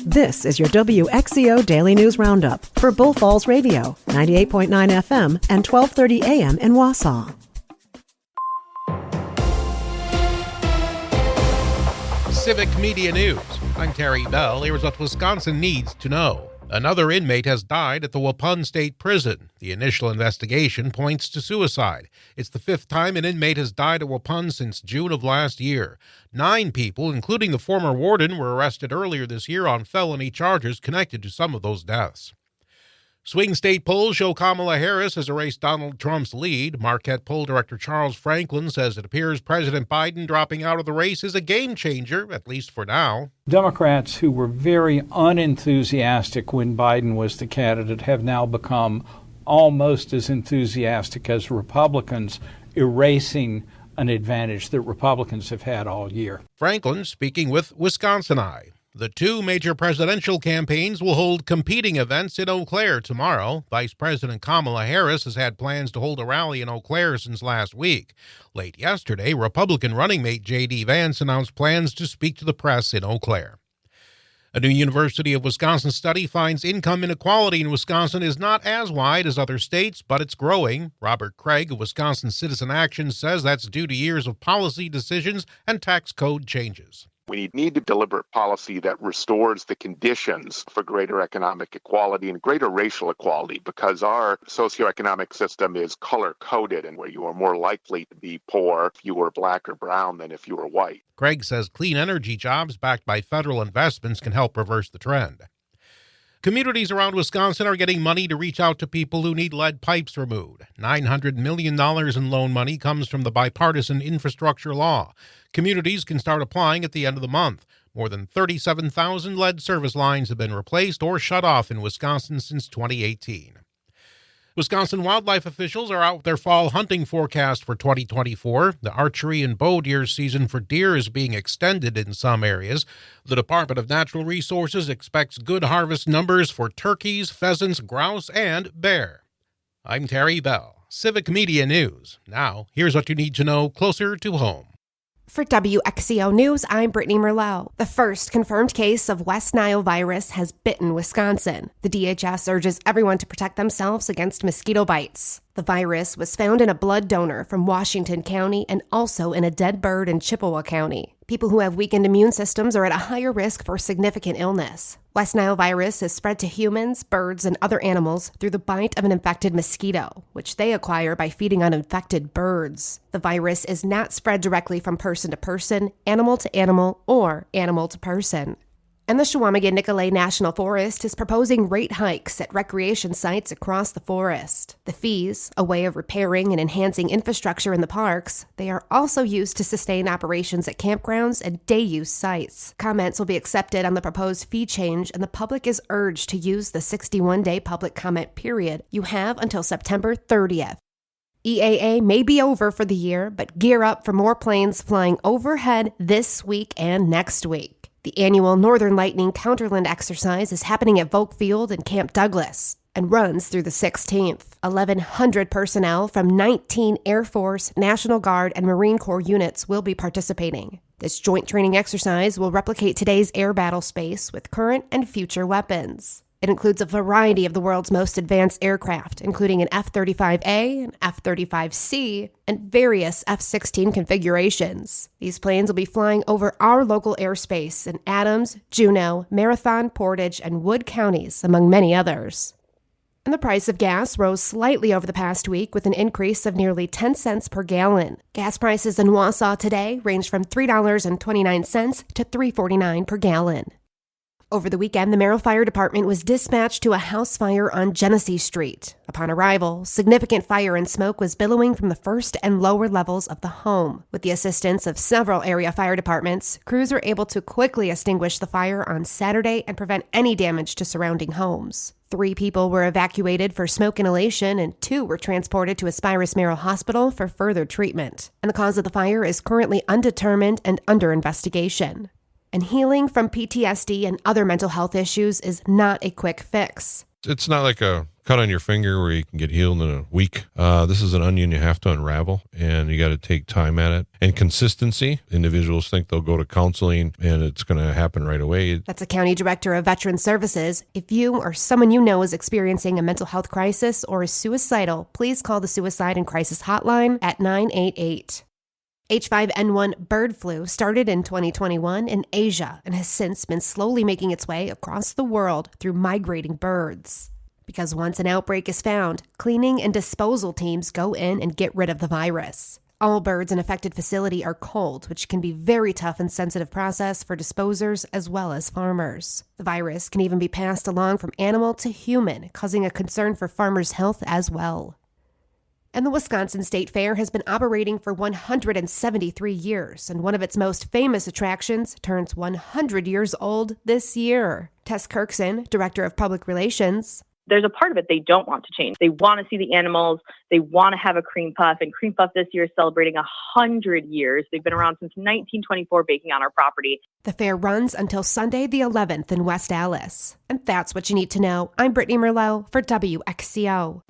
This is your WXCO Daily News Roundup for Bull Falls Radio, 98.9 FM and 1230 AM in Wausau. Civic Media News. I'm Terry Bell. Here's what Wisconsin needs to know. Another inmate has died at the Waupun State Prison. The initial investigation points to suicide. It's the fifth time an inmate has died at Waupun since June of last year. 9 people, including the former warden, were arrested earlier this year on felony charges connected to some of those deaths. Swing state polls show Kamala Harris has erased Donald Trump's lead. Marquette poll director Charles Franklin says it appears President Biden dropping out of the race is a game changer, at least for now. Democrats who were very unenthusiastic when Biden was the candidate have now become almost as enthusiastic as Republicans, erasing an advantage that Republicans have had all year. Franklin speaking with Wisconsin Eye. The 2 major presidential campaigns will hold competing events in Eau Claire tomorrow. Vice President Kamala Harris has had plans to hold a rally in Eau Claire since last week. Late yesterday, Republican running mate J.D. Vance announced plans to speak to the press in Eau Claire. A new University of Wisconsin study finds income inequality in Wisconsin is not as wide as other states, but it's growing. Robert Craig of Wisconsin Citizen Action says that's due to years of policy decisions and tax code changes. We need a deliberate policy that restores the conditions for greater economic equality and greater racial equality, because our socioeconomic system is color-coded, and where you are more likely to be poor if you were black or brown than if you were white. Craig says clean energy jobs backed by federal investments can help reverse the trend. Communities around Wisconsin are getting money to reach out to people who need lead pipes removed. $900 million in loan money comes from the bipartisan infrastructure law. Communities can start applying at the end of the month. More than 37,000 lead service lines have been replaced or shut off in Wisconsin since 2018. Wisconsin wildlife officials are out with their fall hunting forecast for 2024. The archery and bow deer season for deer is being extended in some areas. The Department of Natural Resources expects good harvest numbers for turkeys, pheasants, grouse, and bear. I'm Terry Bell, Civic Media News. Now, here's what you need to know closer to home. For WXCO News, I'm Brittany Merlot. The first confirmed case of West Nile virus has bitten Wisconsin. The DHS urges everyone to protect themselves against mosquito bites. The virus was found in a blood donor from Washington County and also in a dead bird in Chippewa County. People who have weakened immune systems are at a higher risk for significant illness. West Nile virus is spread to humans, birds, and other animals through the bite of an infected mosquito, which they acquire by feeding on infected birds. The virus is not spread directly from person to person, animal to animal, or animal to person. And the Chequamegon-Nicolet National Forest is proposing rate hikes at recreation sites across the forest. The fees, a way of repairing and enhancing infrastructure in the parks, they are also used to sustain operations at campgrounds and day-use sites. Comments will be accepted on the proposed fee change, and the public is urged to use the 61-day public comment period you have until September 30th. EAA may be over for the year, but gear up for more planes flying overhead this week and next week. The annual Northern Lightning Counterland exercise is happening at Volk Field and Camp Douglas and runs through the 16th. 1,100 personnel from 19 Air Force, National Guard, and Marine Corps units will be participating. This joint training exercise will replicate today's air battle space with current and future weapons. It includes a variety of the world's most advanced aircraft, including an F-35A, an F-35C, and various F-16 configurations. These planes will be flying over our local airspace in Adams, Juneau, Marathon, Portage, and Wood counties, among many others. And the price of gas rose slightly over the past week with an increase of nearly 10 cents per gallon. Gas prices in Wausau today range from $3.29 to $3.49 per gallon. Over the weekend, the Merrill Fire Department was dispatched to a house fire on Genesee Street. Upon arrival, significant fire and smoke was billowing from the first and lower levels of the home. With the assistance of several area fire departments, crews were able to quickly extinguish the fire on Saturday and prevent any damage to surrounding homes. 3 people were evacuated for smoke inhalation and 2 were transported to Aspirus Merrill Hospital for further treatment. And the cause of the fire is currently undetermined and under investigation. And healing from PTSD and other mental health issues is not a quick fix. It's not like a cut on your finger where you can get healed in a week. This is an onion you have to unravel, and you got to take time at it. And consistency. Individuals think they'll go to counseling and it's going to happen right away. That's a county director of Veteran Services. If you or someone you know is experiencing a mental health crisis or is suicidal, please call the Suicide and Crisis Hotline at 988. H5N1 bird flu started in 2021 in Asia and has since been slowly making its way across the world through migrating birds. Because once an outbreak is found, cleaning and disposal teams go in and get rid of the virus. All birds in affected facility are cold, which can be very tough and sensitive process for disposers as well as farmers. The virus can even be passed along from animal to human, causing a concern for farmers' health as well. And the Wisconsin State Fair has been operating for 173 years, and one of its most famous attractions turns 100 years old this year. Tess Kirkson, Director of Public Relations. There's a part of it they don't want to change. They want to see the animals. They want to have a cream puff. And Cream Puff this year is celebrating 100 years. They've been around since 1924 baking on our property. The fair runs until Sunday the 11th in West Allis. And that's what you need to know. I'm Brittany Merlot for WXCO.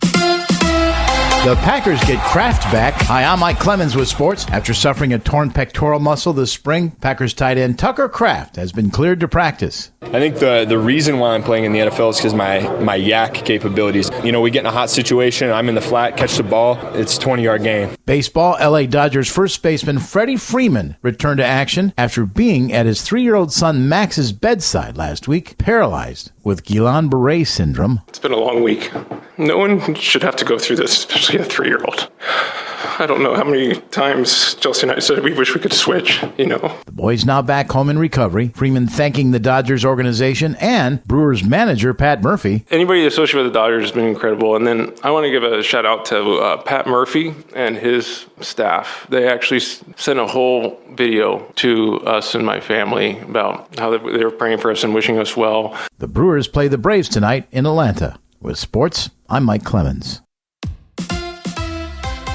The Packers get Kraft back. Hi, I'm Mike Clemens with sports. After suffering a torn pectoral muscle this spring, Packers tight end Tucker Kraft has been cleared to practice. I think the reason why I'm playing in the NFL is because my yak capabilities. You know, we get in a hot situation, I'm in the flat, catch the ball, it's a 20-yard game. Baseball, L.A. Dodgers first baseman Freddie Freeman returned to action after being at his 3-year-old son Max's bedside last week, paralyzed with Guillain-Barré syndrome. It's been a long week. No one should have to go through this, especially a 3-year-old. I don't know how many times Chelsea and I said we wish we could switch, you know. The boy's now back home in recovery. Freeman thanking the Dodgers organization and Brewers manager Pat Murphy. Anybody associated with the Dodgers has been incredible. And then I want to give a shout out to Pat Murphy and his staff. They actually sent a whole video to us and my family about how they were praying for us and wishing us well. The Brewers play the Braves tonight in Atlanta. With sports, I'm Mike Clemens.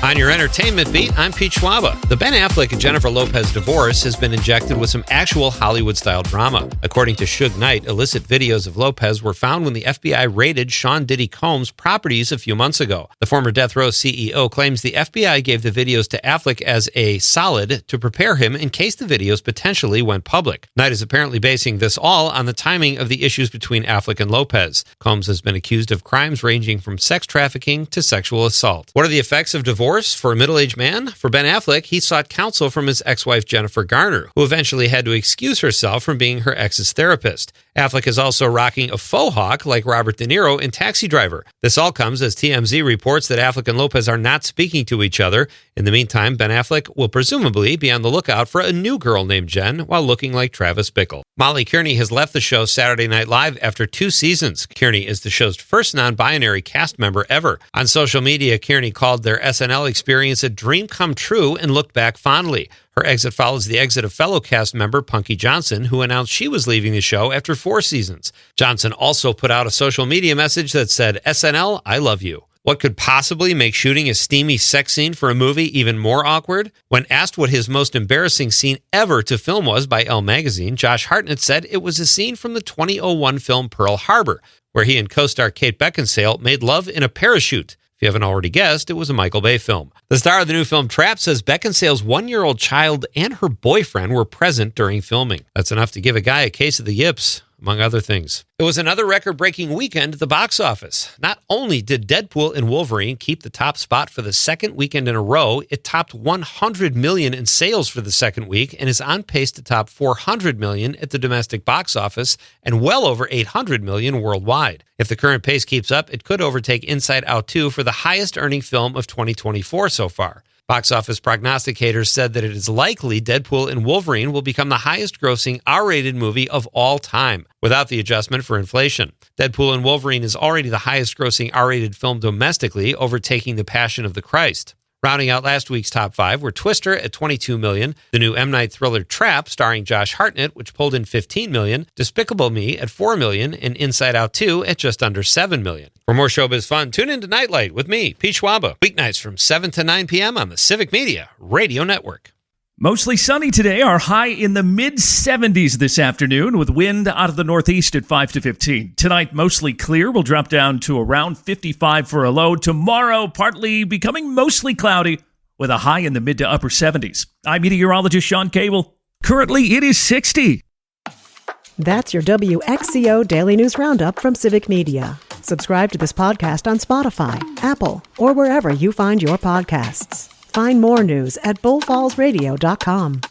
On your entertainment beat, I'm Pete Schwaba. The Ben Affleck and Jennifer Lopez divorce has been injected with some actual Hollywood-style drama. According to Suge Knight, illicit videos of Lopez were found when the FBI raided Sean Diddy Combs' properties a few months ago. The former Death Row CEO claims the FBI gave the videos to Affleck as a solid to prepare him in case the videos potentially went public. Knight is apparently basing this all on the timing of the issues between Affleck and Lopez. Combs has been accused of crimes ranging from sex trafficking to sexual assault. What are the effects of divorce for a middle-aged man? For Ben Affleck, he sought counsel from his ex-wife Jennifer Garner, who eventually had to excuse herself from being her ex's therapist. Affleck is also rocking a faux hawk like Robert De Niro in Taxi Driver. This all comes as TMZ reports that Affleck and Lopez are not speaking to each other. In the meantime, Ben Affleck will presumably be on the lookout for a new girl named Jen while looking like Travis Bickle. Molly Kearney has left the show Saturday Night Live after 2 seasons. Kearney is the show's first non-binary cast member ever. On social media, Kearney called their SNL experience a dream come true and looked back fondly. Her exit follows the exit of fellow cast member Punky Johnson, who announced she was leaving the show after 4 seasons. Johnson also put out a social media message that said, "SNL, I love you." What could possibly make shooting a steamy sex scene for a movie even more awkward? When asked what his most embarrassing scene ever to film was by Elle magazine, Josh Hartnett said it was a scene from the 2001 film Pearl Harbor, where he and co-star Kate Beckinsale made love in a parachute. If you haven't already guessed, it was a Michael Bay film. The star of the new film Trapped says Beckinsale's 1-year-old child and her boyfriend were present during filming. That's enough to give a guy a case of the yips, among other things. It was another record-breaking weekend at the box office. Not only did Deadpool and Wolverine keep the top spot for the second weekend in a row, it topped $100 million in sales for the second week and is on pace to top $400 million at the domestic box office and well over $800 million worldwide. If the current pace keeps up, it could overtake Inside Out 2 for the highest-earning film of 2024 so far. Box office prognosticators said that it is likely Deadpool and Wolverine will become the highest-grossing R-rated movie of all time, without the adjustment for inflation. Deadpool and Wolverine is already the highest-grossing R-rated film domestically, overtaking The Passion of the Christ. Rounding out last week's top 5 were Twister at $22 million, the new M. Night thriller Trap starring Josh Hartnett, which pulled in $15 million, Despicable Me at $4 million, and Inside Out 2 at just under $7 million. For more showbiz fun, tune in to Nightlight with me, Pete Schwaba, weeknights from 7 to 9 p.m. on the Civic Media Radio Network. Mostly sunny today. Our high in the mid-70s this afternoon with wind out of the northeast at 5 to 15. Tonight, mostly clear. We'll drop down to around 55 for a low. Tomorrow, partly becoming mostly cloudy with a high in the mid to upper 70s. I'm meteorologist Sean Cable. Currently, it is 60. That's your WXCO Daily News Roundup from Civic Media. Subscribe to this podcast on Spotify, Apple, or wherever you find your podcasts. Find more news at bullfallsradio.com.